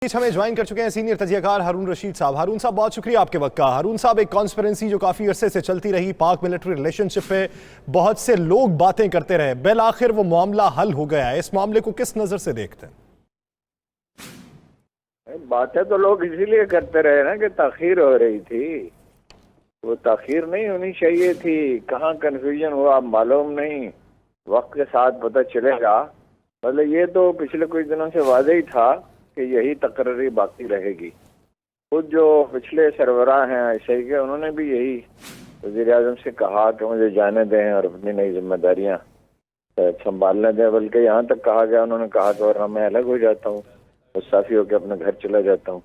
हमें ज्वाइन कर चुके हैं सीनियर तजियाकार हारून रशीद साहब। हारून साहब, बहुत शुक्रिया आपके वक्त का। हारून साहब, एक कॉन्स्पिरेंसी जो काफ़ी अरसे से चलती रही, पाक मिलिट्री रिलेशनशिप पे बहुत से लोग बातें करते रहे, बिल आखिर वो मामला हल हो गया है। इस मामले को किस नज़र से देखते हैं? बातें तो लोग इसीलिए करते रहे ना कि ताखीर हो रही थी। वो ताखीर नहीं होनी चाहिए थी। कहाँ कन्फ्यूजन हुआ मालूम नहीं, वक्त के साथ पता चलेगा। मतलब ये तो पिछले कुछ दिनों से वाज़ेह ही था कि यही तकर्री बाकी रहेगी। खुद जो पिछले सरबराह हैं आईएसआई के, उन्होंने भी यही वज़ीर-ए-आज़म से कहा कि मुझे जाने दें और अपनी नई जिम्मेदारियां संभालने दें। बल्कि यहाँ तक कहा गया, उन्होंने कहा कि वरना मैं अलग हो जाता हूँ, मुस्ताफी होकर अपने घर चला जाता हूँ।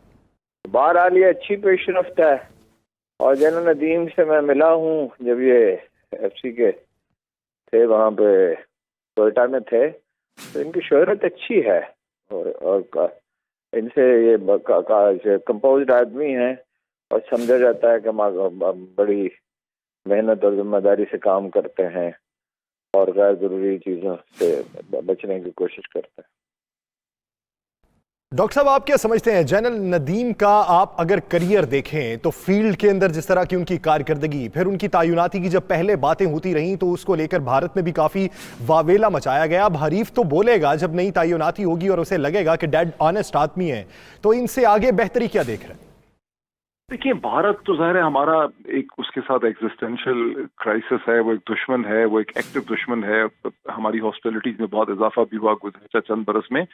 बहरहाल ये अच्छी पेशरफ्त है। और जनरल नदीम से मैं मिला हूँ जब ये एफसी के थे, वहाँ पे कोयटा में थे, तो इनकी शोहरत अच्छी है और इनसे ये कंपोज्ड आदमी हैं और समझा जाता है कि बड़ी मेहनत और जिम्मेदारी से काम करते हैं और गैर जरूरी चीज़ों से बचने की कोशिश करते हैं। डॉक्टर साहब, आप क्या समझते हैं, जनरल नदीम का आप अगर करियर देखें तो फील्ड के अंदर जिस तरह की उनकी कारकर्दगी, फिर उनकी तैनाती की जब पहले बातें होती रहीं तो उसको लेकर भारत में भी काफ़ी वावेला मचाया गया। अब हरीफ तो बोलेगा जब नई तैनाती होगी और उसे लगेगा कि डेड ऑनेस्ट आदमी है, तो इनसे आगे बेहतरी क्या देख रहे हैं? देखिए, भारत तो ज़ाहिर है हमारा एक उसके साथ एग्जिस्टेंशियल क्राइसिस है, वो एक दुश्मन है, वो एक एक्टिव दुश्मन है। हमारी हॉस्पिटलिटीज में बहुत इजाफा भी हुआ गुज़श्ता चंद बरस में,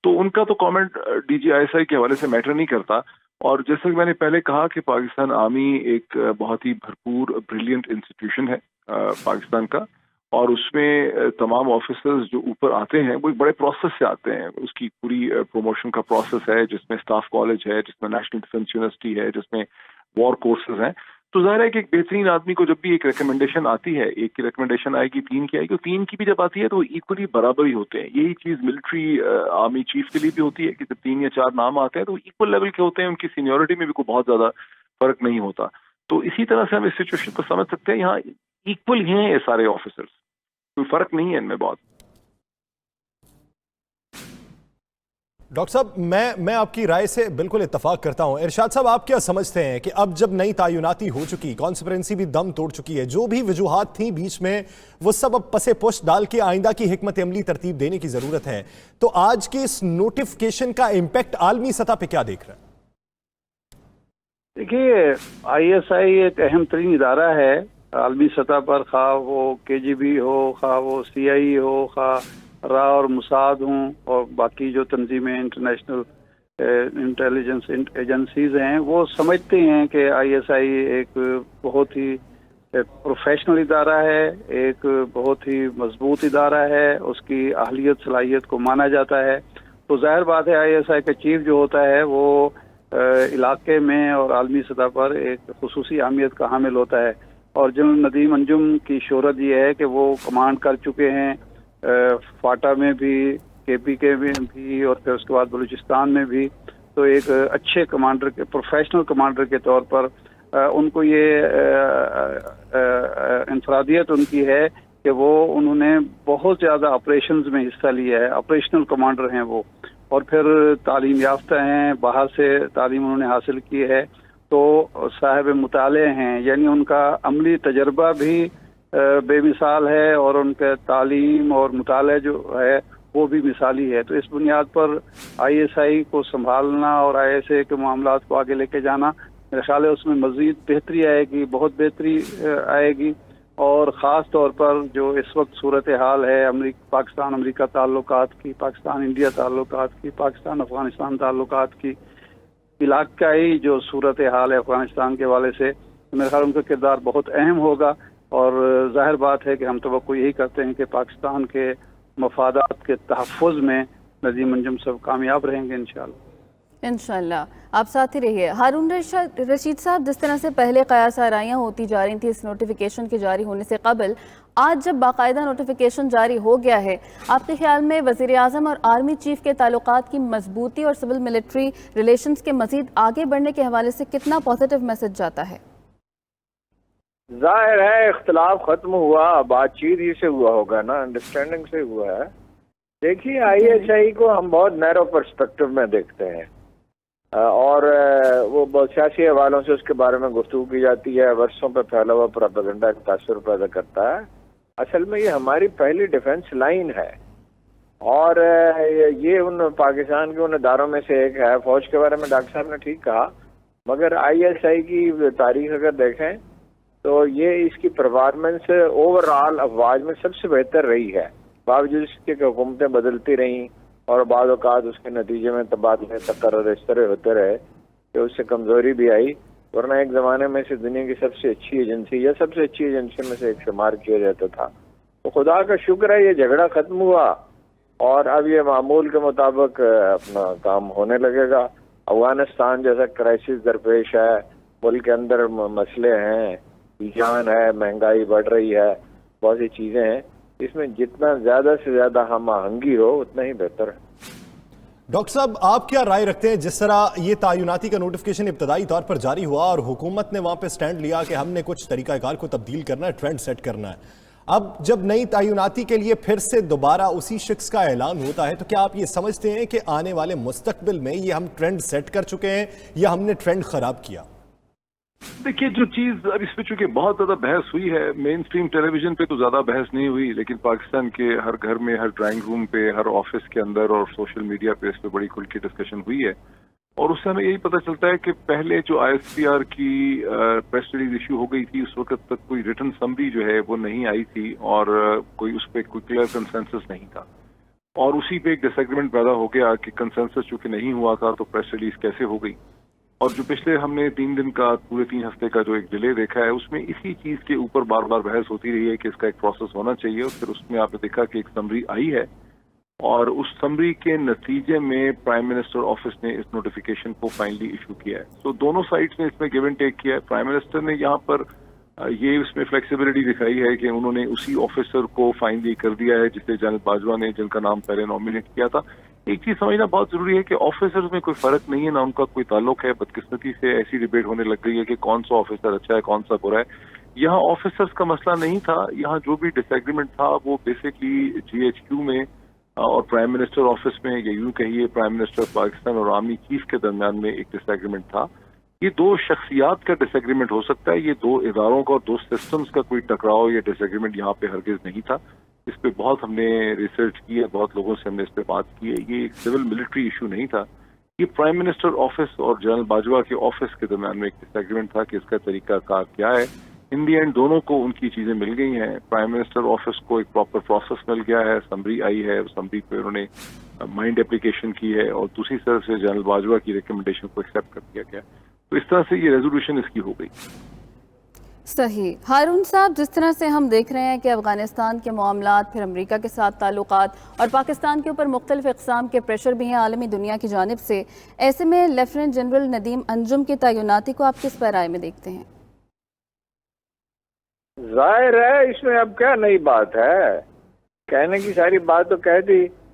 तो उनका तो कमेंट डीजीआईएसआई के हवाले से मैटर नहीं करता। और जैसे कि मैंने पहले कहा कि पाकिस्तान आर्मी एक बहुत ही भरपूर ब्रिलियंट इंस्टीट्यूशन है पाकिस्तान का, और उसमें तमाम ऑफिसर्स जो ऊपर आते हैं वो एक बड़े प्रोसेस से आते हैं। उसकी पूरी प्रमोशन का प्रोसेस है, जिसमें स्टाफ कॉलेज है, जिसमें नेशनल डिफेंस यूनिवर्सिटी है, जिसमें वॉर कोर्सेज हैं। तो ज़ाहिर है कि एक बेहतरीन आदमी को जब भी एक रिकमेंडेशन आती है, एक की रिकमेंडेशन आएगी, तीन की आएगी, तीन की भी जब आती है तो इक्वली बराबर ही होते हैं। यही चीज़ मिलिट्री आर्मी चीफ के लिए भी होती है कि जब 3 या 4 नाम आते हैं तो इक्वल लेवल के होते हैं, उनकी सीनियरिटी में भी कोई बहुत ज़्यादा फर्क नहीं होता। तो इसी तरह से हम इस सिचुएशन को समझ सकते हैं, यहाँ इक्वल ही हैं ये सारे ऑफिसर्स, कोई फर्क नहीं है इनमें बहुत। डॉक्टर साहब, मैं आपकी राय से बिल्कुल इत्तफाक करता हूं। इरशाद साहब, आप क्या समझते हैं कि अब जब नई तैनाती हो चुकी, कॉन्स्पिरेंसी भी दम तोड़ चुकी है, जो भी वजूहात थी बीच में वो सब अब पसे पुष्ट डाल के आइंदा की हिकमत अमली तरतीब देने की जरूरत है, तो आज के इस नोटिफिकेशन का इम्पैक्ट आलमी सतह पे क्या देख रहे हैं? देखिए, आईएसआई एक अहम तरीन इदारा है आलमी सतह पर, खा वो केजीबी हो, खा वो सीआई हो, खा रा और मुसाद हों और बाकी जो तंजीमें इंटरनेशनल इंटेलिजेंस एजेंसीज हैं, वो समझते हैं कि आईएसआई एक बहुत ही प्रोफेशनल इदारा है, एक बहुत ही मजबूत इदारा है, उसकी अहलियत सलाहियत को माना जाता है। तो जाहिर बात है आईएसआई का चीफ जो होता है वो इलाके में और आलमी सतह पर एक खुसूसी अहमियत का हामिल होता है। और जनरल नदीम अंजुम की शोहरत ये है कि वो कमांड कर चुके हैं फाटा में भी, केपीके में भी और फिर उसके बाद बलूचिस्तान में भी। तो एक अच्छे कमांडर के, प्रोफेशनल कमांडर के तौर पर उनको ये इंफरादियत उनकी है कि वो उन्होंने बहुत ज़्यादा ऑपरेशंस में हिस्सा लिया है, ऑपरेशनल कमांडर हैं वो, और फिर तालीम याफ्ता हैं, बाहर से तालीम उन्होंने हासिल की है, तो साहिब मुताले हैं, यानी उनका अमली तजर्बा भी बेमिसाल है और उनका तालीम और मुताले जो है वो भी मिसाली है। तो इस बुनियाद पर आईएसआई को संभालना और आईएसआई के मामलात को आगे लेके जाना, मेरे ख्याल है उसमें मज़ीद बेहतरी आएगी, बहुत बेहतरी आएगी। और ख़ास तौर पर जो इस वक्त सूरत हाल है पाकिस्तान अमरीका ताल्लुकात की, पाकिस्तान इंडिया ताल्लुकात की, पाकिस्तान अफगानिस्तान ताल्लुकात की, इलाकाई जो सूरत हाल है अफगानिस्तान के हवाले से, मेरे ख्याल उनका किरदार बहुत अहम होगा। और जाहिर बात है कि हम तवक्को यही करते हैं कि पाकिस्तान के मफादात के तहफ़्फ़ुज़ में नदीम अंजुम सब कामयाब रहेंगे इंशाअल्लाह। आप साथ ही रहिए। हारून रशीद साहब, जिस तरह से पहले क़यास आराइयाँ होती जा रही थी इस नोटिफिकेशन के जारी होने से कबल, आज जब बाकायदा नोटिफिकेशन जारी हो गया है, आपके ख्याल में वज़ीर आज़म और आर्मी चीफ के ताल्लुकात की मजबूती और सिविल मिलिट्री रिलेशंस के मज़ीद आगे बढ़ने के हवाले से कितना पॉजिटिव मैसेज जाता है? जाहिर है इख्तिलाफ खत्म हुआ, बातचीत ही से हुआ होगा ना, अंडरस्टैंडिंग से हुआ है। देखिए, आईएसआई को हम बहुत नैरो पर्सपेक्टिव में देखते हैं। बहुत सियासी हवालों से उसके बारे में गुफ्तगू की जाती है, वर्षों पे फैला हुआ प्रोपेगेंडा का तासुर पैदा करता है। असल में ये हमारी पहली डिफेंस लाइन है और ये उन पाकिस्तान के उन इदारों में से एक है। फौज के बारे में डॉक्टर साहब ने ठीक कहा, मगर ISI की तारीख अगर देखें तो ये इसकी परफॉर्मेंस ओवरऑल अफवाज में सबसे बेहतर रही है, बावजूद इसके कि हुकूमतें बदलती रहीं और बाद औक़ात उसके नतीजे में तबादले तकर्रुर इस तरह होते रहे कि उससे कमज़ोरी भी आई, वरना एक ज़माने में से दुनिया की सबसे अच्छी एजेंसी या सबसे अच्छी एजेंसी में से एक शुमार किया जाता था। तो खुदा का शुक्र है ये झगड़ा ख़त्म हुआ और अब ये मामूल के मुताबिक अपना काम होने लगेगा। अफगानिस्तान जैसा क्राइसिस दरपेश है, मुल्क के अंदर मसले हैं, ईजान है, महंगाई बढ़ रही है, बहुत सी चीज़ें हैं, इसमें जितना ज़्यादा से ज़्यादा हम आहंगी हो उतना ही बेहतर है। डॉक्टर साहब, आप क्या राय रखते हैं, जिस तरह ये तायुनाती का नोटिफिकेशन इब्तदाई तौर पर जारी हुआ और हुकूमत ने वहां पे स्टैंड लिया कि हमने कुछ तरीकाकार को तब्दील करना है, ट्रेंड सेट करना है, अब जब नई तायुनाती के लिए फिर से दोबारा उसी शख्स का ऐलान होता है, तो क्या आप ये समझते हैं कि आने वाले मुस्तकबिल में ये हम ट्रेंड सेट कर चुके हैं या हमने ट्रेंड खराब किया? देखिए, जो चीज अब इस पे चूंकि बहुत ज्यादा बहस हुई है, मेन स्ट्रीम टेलीविजन पे तो ज्यादा बहस नहीं हुई, लेकिन पाकिस्तान के हर घर में, हर ड्राइंग रूम पे, हर ऑफिस के अंदर और सोशल मीडिया पे इस पे बड़ी खुल की डिस्कशन हुई है। और उससे हमें यही पता चलता है कि पहले जो ISPR की प्रेस रिलीज इशू हो गई थी, उस वक्त तक कोई रिटन समरी जो है वो नहीं आई थी और कोई उस पर कोई क्लियर कंसेंसस नहीं था, और उसी पे एक डिसएग्रीमेंट पैदा हो गया कि कंसेंसस चूंकि नहीं हुआ था तो प्रेस रिलीज कैसे हो गई। और जो पिछले हमने 3 दिन का, पूरे 3 हफ्ते का जो एक डिले देखा है, उसमें इसी चीज के ऊपर बार बार बहस होती रही है कि इसका एक प्रोसेस होना चाहिए। और फिर उसमें आपने देखा कि एक समरी आई है और उस समरी के नतीजे में प्राइम मिनिस्टर ऑफिस ने इस नोटिफिकेशन को फाइनली इशू किया है। तो दोनों साइड्स ने इसमें गिव एंड टेक किया है। प्राइम मिनिस्टर ने यहाँ पर ये इसमें फ्लेक्सिबिलिटी दिखाई है कि उन्होंने उसी ऑफिसर को फाइनली कर दिया है जिसे जनरल बाजवा ने, जिनका नाम पहले नॉमिनेट किया था। एक चीज समझना बहुत जरूरी है कि ऑफिसर्स में कोई फर्क नहीं है, ना उनका कोई ताल्लुक है। बदकिस्मती से ऐसी डिबेट होने लग गई है कि कौन सा ऑफिसर अच्छा है, कौन सा बुरा है। यहाँ ऑफिसर्स का मसला नहीं था, यहाँ जो भी डिसएग्रीमेंट था वो बेसिकली GHQ में और प्राइम मिनिस्टर ऑफिस में, या यूं कहिए प्राइम मिनिस्टर पाकिस्तान और आर्मी चीफ के दरमियान में एक डिसएग्रीमेंट था। ये 2 शख्सियात का डिसएग्रीमेंट हो सकता है, ये 2 इदारों का और 2 सिस्टम्स का कोई टकराव या डिसएग्रीमेंट यहाँ पे हरगिज नहीं था। इस पे बहुत हमने रिसर्च की है, बहुत लोगों से हमने इस पे बात की है। ये एक सिविल मिलिट्री इशू नहीं था, ये प्राइम मिनिस्टर ऑफिस और जनरल बाजवा के ऑफिस के दरमियान में एक डिसएग्रीमेंट था कि इसका तरीकाकार क्या है। इन दी एंड दोनों को उनकी चीजें मिल गई हैं। प्राइम मिनिस्टर ऑफिस को एक प्रॉपर प्रोसेस मिल गया है, समरी आई है, समरी पे उन्होंने माइंड एप्लीकेशन की है और दूसरी तरफ से जनरल बाजवा की रिकमेंडेशन को एक्सेप्ट कर दिया गया। तो इस तरह से ये रेजोल्यूशन इसकी हो गई। सही। हारून साहब, जिस तरह से हम देख रहे हैं कि अफगानिस्तान के मामलात, फिर अमेरिका के साथ ताल्लुकात और पाकिस्तान के ऊपर मुख्तलिफ इक़साम के प्रेशर भी हैं आलमी दुनिया की जानिब से, ऐसे में लेफ्टिनेंट जनरल नदीम अंजुम की तैनाती को आप किस पैराए में देखते हैं? जाहिर है इसमें अब क्या नई बात है, कहने की सारी बात तो कह दी।